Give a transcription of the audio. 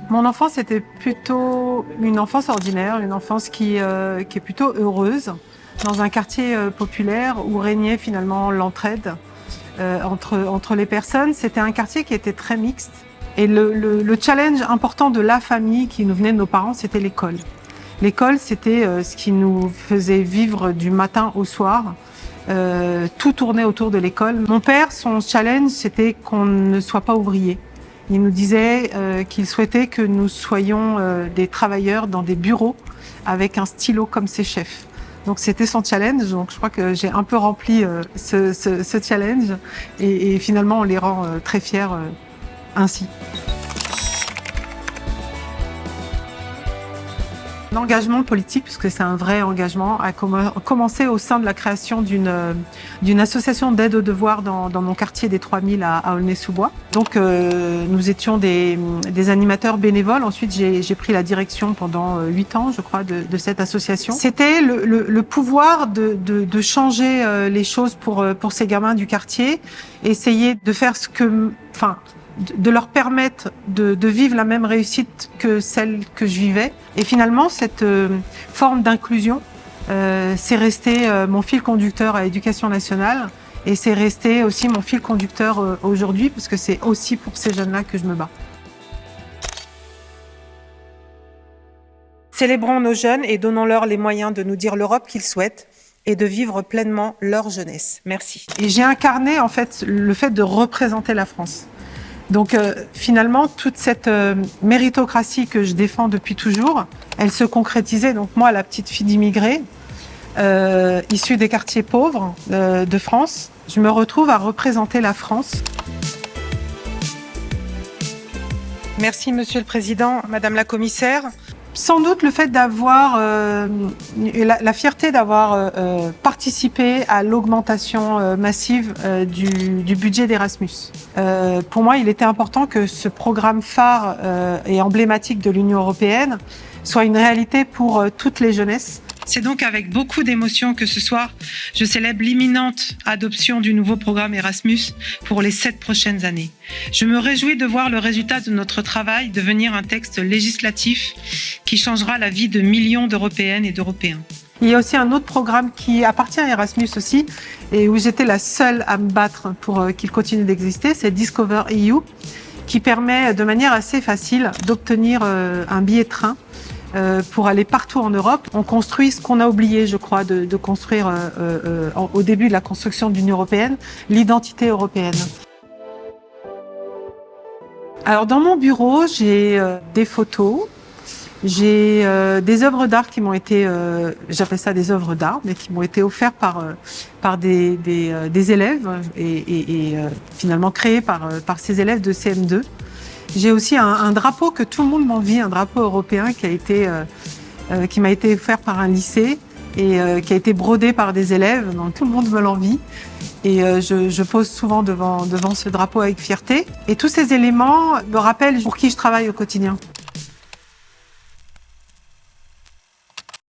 Mon enfance était plutôt une enfance ordinaire, une enfance qui est plutôt heureuse, dans un quartier populaire où régnait finalement l'entraide entre les personnes. C'était un quartier qui était très mixte. Et le challenge important de la famille qui nous venait de nos parents, c'était l'école. L'école, c'était ce qui nous faisait vivre du matin au soir. Tout tournait autour de l'école. Mon père, son challenge, c'était qu'on ne soit pas ouvrier. Il nous disait qu'il souhaitait que nous soyons des travailleurs dans des bureaux avec un stylo comme ses chefs. Donc c'était son challenge, donc je crois que j'ai un peu rempli ce challenge et finalement on les rend très fiers ainsi. L'engagement politique, puisque c'est un vrai engagement, a commencé au sein de la création d'une association d'aide aux devoirs dans mon quartier des 3000 à Aulnay-sous-Bois. Donc nous étions des animateurs bénévoles. Ensuite j'ai pris la direction pendant 8 ans, je crois, de cette association. C'était le pouvoir de changer les choses pour ces gamins du quartier, essayer de faire de leur permettre de vivre la même réussite que celle que je vivais. Et finalement, cette forme d'inclusion, c'est resté mon fil conducteur à l'Éducation nationale et c'est resté aussi mon fil conducteur aujourd'hui, parce que c'est aussi pour ces jeunes-là que je me bats. Célébrons nos jeunes et donnons-leur les moyens de nous dire l'Europe qu'ils souhaitent et de vivre pleinement leur jeunesse. Merci. Et j'ai incarné en fait le fait de représenter la France. Donc finalement, toute cette méritocratie que je défends depuis toujours, elle se concrétisait. Donc moi, la petite fille d'immigrés, issue des quartiers pauvres de France, je me retrouve à représenter la France. Merci Monsieur le Président, Madame la Commissaire. Sans doute le fait d'avoir la fierté d'avoir participé à l'augmentation massive du budget d'Erasmus. Pour moi, il était important que ce programme phare et emblématique de l'Union européenne soit une réalité pour toutes les jeunesses. C'est donc avec beaucoup d'émotion que ce soir, je célèbre l'imminente adoption du nouveau programme Erasmus pour les 7 prochaines années. Je me réjouis de voir le résultat de notre travail devenir un texte législatif qui changera la vie de millions d'Européennes et d'Européens. Il y a aussi un autre programme qui appartient à Erasmus aussi, et où j'étais la seule à me battre pour qu'il continue d'exister, c'est Discover EU, qui permet de manière assez facile d'obtenir un billet de train pour aller partout en Europe. On construit ce qu'on a oublié, je crois, de construire au début de la construction de l'Union européenne, l'identité européenne. Alors dans mon bureau, j'ai des photos, j'ai des œuvres d'art qui m'ont été, j'appelle ça des œuvres d'art, mais qui m'ont été offertes par des élèves et finalement créées par ces élèves de CM2. J'ai aussi un drapeau que tout le monde m'envie, un drapeau européen qui m'a été offert par un lycée et qui a été brodé par des élèves, donc tout le monde me l'envie. Et je pose souvent devant ce drapeau avec fierté. Et tous ces éléments me rappellent pour qui je travaille au quotidien.